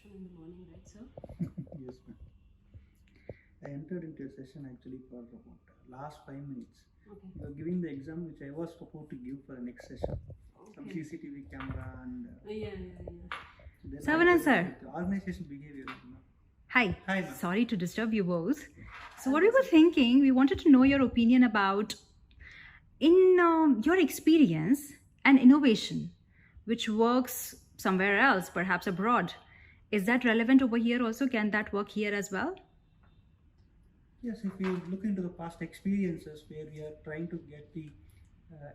session in the morning, right, sir? Yes, ma'am. I entered into a session actually for about last 5 minutes. Okay. You were giving the exam which I was supposed to give for the next session. Some Okay. CCTV camera and Yeah. then Saravana also sir. with organization behavior. Hi. Hi, ma'am. Sorry to disturb you both. So, what we were thinking, we wanted to know your opinion about, in your experience, an innovation which works somewhere else, perhaps abroad. Is that relevant over here also? Can that work here as well? Yes, if you look into the past experiences where we are trying to get the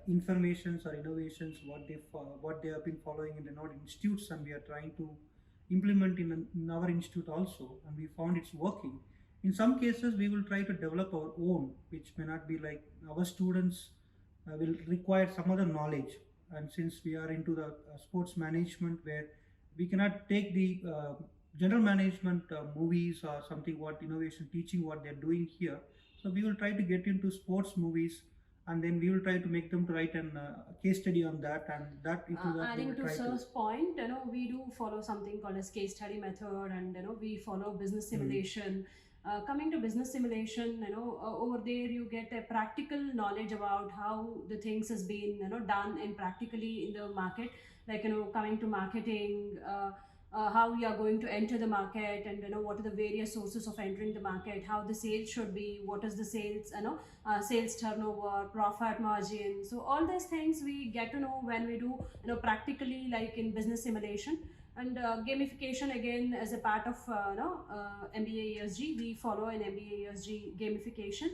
informations or innovations, what they have been following in the Nord institutes, and we are trying to implement in our institute also, and we found it's working. In some cases, we will try to develop our own, which may not be like our students will require some other knowledge. And since we are into the sports management, where we cannot take the general management movies or something, what innovation teaching what they're doing here, so we will try to get into sports movies, and then we will try to make them to write a case study on that, and that into that Adding we to will try Sir's point, we do follow something called as case study method, and we follow business simulation. Coming to business simulation, over there you get a practical knowledge about how the things has been done in practically in the market, like coming to marketing. How we are going to enter the market, and what are the various sources of entering the market, how the sales should be, what is the sales sales turnover, profit margin. So all these things we get to know when we do practically, like in business simulation. And gamification, again, as a part of MBA ESG, we follow an MBA ESG gamification,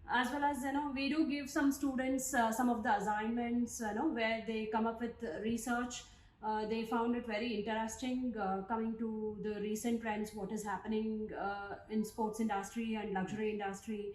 as well as we do give some students some of the assignments where they come up with research. They found it very interesting, coming to the recent trends, what is happening in sports industry and luxury industry.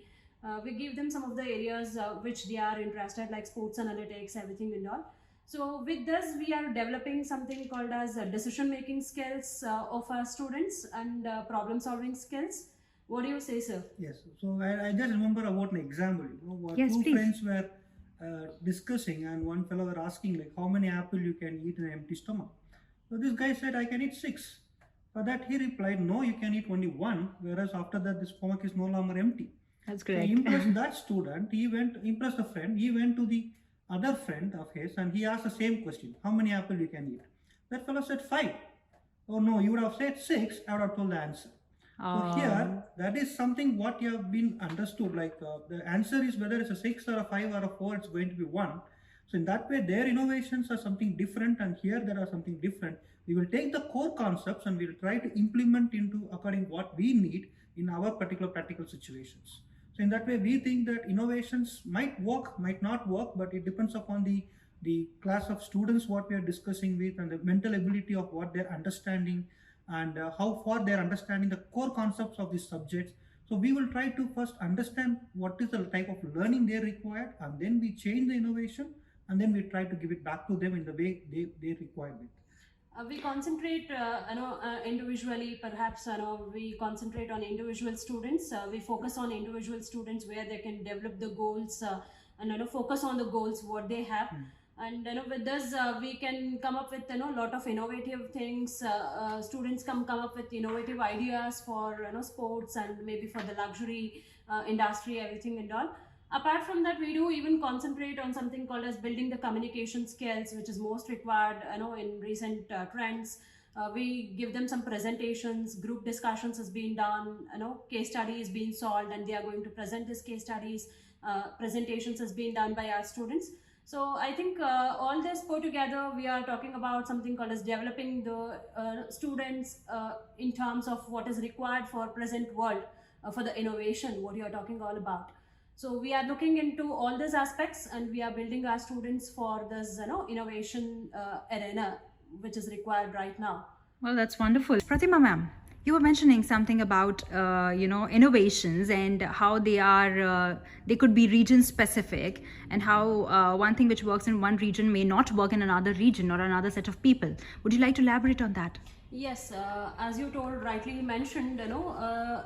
We give them some of the areas which they are interested, like sports analytics, everything and all. So with this, we are developing something called as decision making skills of our students, and problem solving skills. What do you say, sir? Yes. So I just remember about an example. Yes, two please. friends were discussing, and one fellow were asking like how many apple you can eat in an empty stomach. So this guy said, I can eat 6. For that he replied, no, you can eat only 1. Whereas after that the stomach is no longer empty. That's So correct. impressed that student. Impressed the friend. He went to the other friend of his and he asked the same question: how many apple you can eat? That fellow said 5. Oh no, you would have said 6. I would have told the answer. So here, that is something what you have been understood, like the answer is whether it's a 6 or a 5 or a 4, it's going to be 1. So in that way, their innovations are something different, and here there are something different. We will take the core concepts and we will try to implement into according what we need in our particular practical situations. So in that way, we think that innovations might work, might not work, but it depends upon the class of students what we are discussing with, and the mental ability of what they're understanding, and how far they're understanding the core concepts of these subjects. So we will try to first understand what is the type of learning they require, and then we change the innovation, and then we try to give it back to them in the way they require it. We concentrate individually, perhaps we concentrate on individual students. We focus on individual students where they can develop the goals and focus on the goals what they have. And with this we can come up with lot of innovative things. Students come up with innovative ideas for sports and maybe for the luxury industry, everything and all. Apart from that, we do even concentrate on something called as building the communication skills, which is most required in recent trends. We give them some presentations, group discussions has been done, case study is being solved, and they are going to present these case studies. Presentations has been done by our students. So I think all this put together, we are talking about something called as developing the students in terms of what is required for present world for the innovation, what you are talking all about. So we are looking into all these aspects, and we are building our students for this innovation arena which is required right now. Well, that's wonderful. Prathima ma'am, you were mentioning something about innovations and how they could be region specific, and how one thing which works in one region may not work in another region or another set of people. Would you like to elaborate on that? Yes, as you told, rightly mentioned,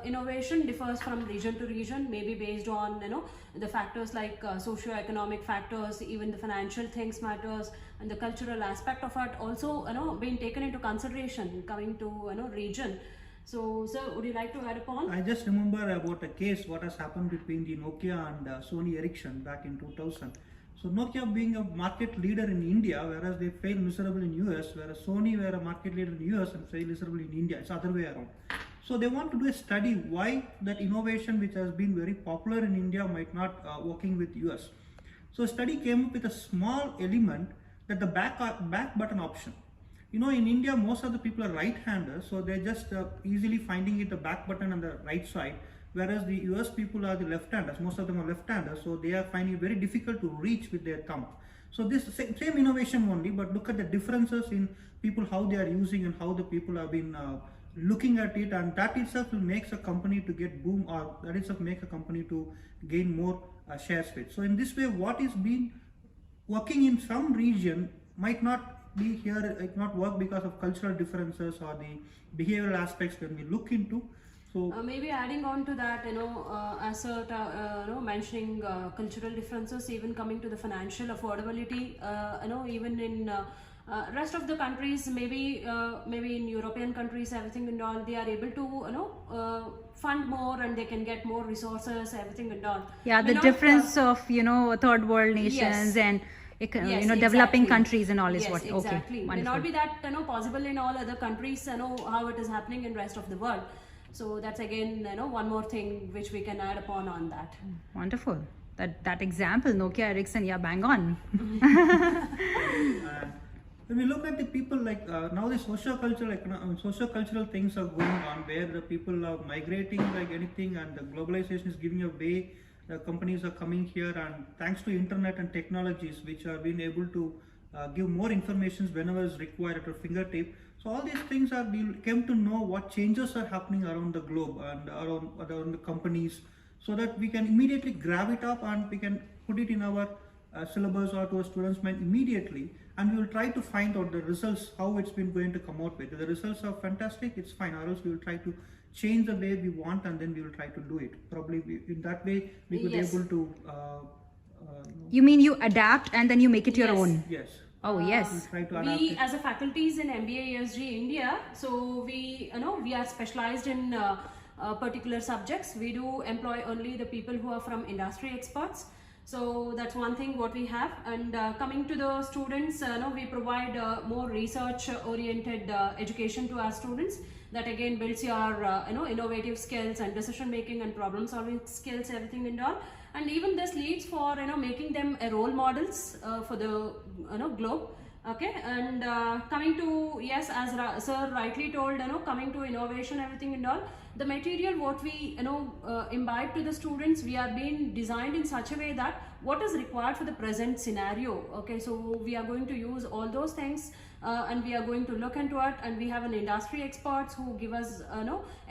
innovation differs from region to region, maybe based on, the factors like socio-economic factors, even the financial things matters, and the cultural aspect of it also, being taken into consideration coming to, region. So, sir, would you like to add upon? I just remember about a case what has happened between the Nokia and Sony Ericsson back in 2000. So Nokia being a market leader in India, whereas they failed miserably in US, whereas Sony were a market leader in US and failed miserably in India. It's the other way around. So they want to do a study why that innovation which has been very popular in India might not working with US. So a study came up with a small element that the back button option. In India, most of the people are right-handers, so they're just easily finding it the back button on the right side, whereas the US people are the left-handers. Most of them are left-handers, so they are finding it very difficult to reach with their thumb. So this same innovation only, but look at the differences in people, how they are using and how the people have been looking at it, and that itself will makes a company to get boom, or that itself makes a company to gain more shares with. So in this way, what is being working in some region might not be here, it not work because of cultural differences or the behavioral aspects when we look into. So maybe adding on to that, as mentioning cultural differences, even coming to the financial affordability, even in rest of the countries, maybe in European countries, everything and all, they are able to fund more and they can get more resources, everything and all. Yeah, the difference of third world nations Yes. and Yes, developing exactly. countries and all is Yes, what. exactly. Okay, May not wonderful. be that possible in all other countries, how it is happening in rest of the world. So that's again one more thing which we can add upon on that. Wonderful. That example, Nokia, Ericsson, yeah, bang on. And when we look at the people, like now the socio-cultural things are going on where the people are migrating like anything, and the globalization is giving a way. The companies are coming here, and thanks to internet and technologies which are being able to give more information whenever is required at our fingertip. So all these things are we came to know what changes are happening around the globe and around the companies, so that we can immediately grab it up and we can put it in our syllabus or to our students' mind immediately, and we will try to find out the results, how it's been going to come out with. If the results are fantastic, it's fine, or else we will try to change the way we want, and then we will try to do it. Probably in that way we could Yes. able to You mean you adapt and then you make it your Yes. own? yes. Oh, yes. Try to adapt We it. as a faculties in MBA ESG India, so we we are specialized in particular subjects. We do employ only the people who are from industry experts. So that's one thing what we have. And coming to the students, we provide more research oriented education to our students. That again builds your innovative skills and decision making and problem solving skills, everything and all. And even this leads for making them a role models for the globe. Okay, and coming to, yes, as sir rightly told, coming to innovation, everything and all, the material what we imbibe to the students, we are being designed in such a way that what is required for the present scenario. Okay, so we are going to use all those things and we are going to look into it, and we have an industry experts who give us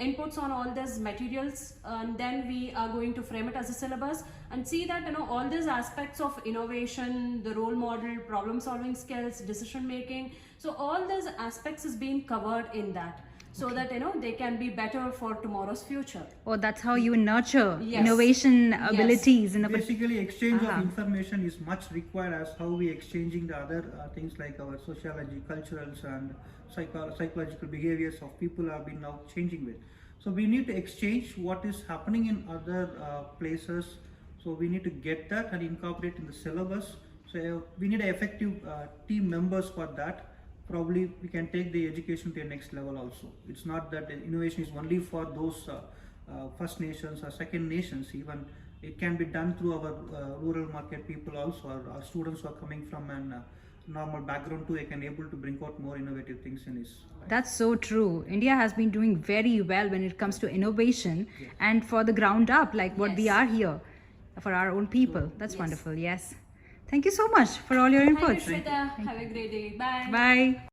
inputs on all these materials, and then we are going to frame it as a syllabus and see that all these aspects of innovation, the role model, problem solving skills, decision making, so all these aspects is being covered in that, so that they can be better for tomorrow's future. Oh, that's how you nurture Yes. innovation Yes. abilities in a Basically, exchange Uh-huh. of information is much required as how we exchanging the other things like our sociology, culturals, and psychological behaviors of people have been now changing with. So we need to exchange what is happening in other places. So we need to get that and incorporate in the syllabus. So we need effective team members for that. Probably we can take the education to the next level also. It's not that innovation is only for those First Nations or Second Nations. Even it can be done through our rural market people also, our students who are coming from an normal background too. They can able to bring out more innovative things in his. That's so true. India has been doing very well when it comes to innovation and for the ground up, like what we Yes. are here for our own people. That's Yes. wonderful. Yes. Thank you so much for all your Thank inputs. you, Shweta. Have a great day. Bye. Bye.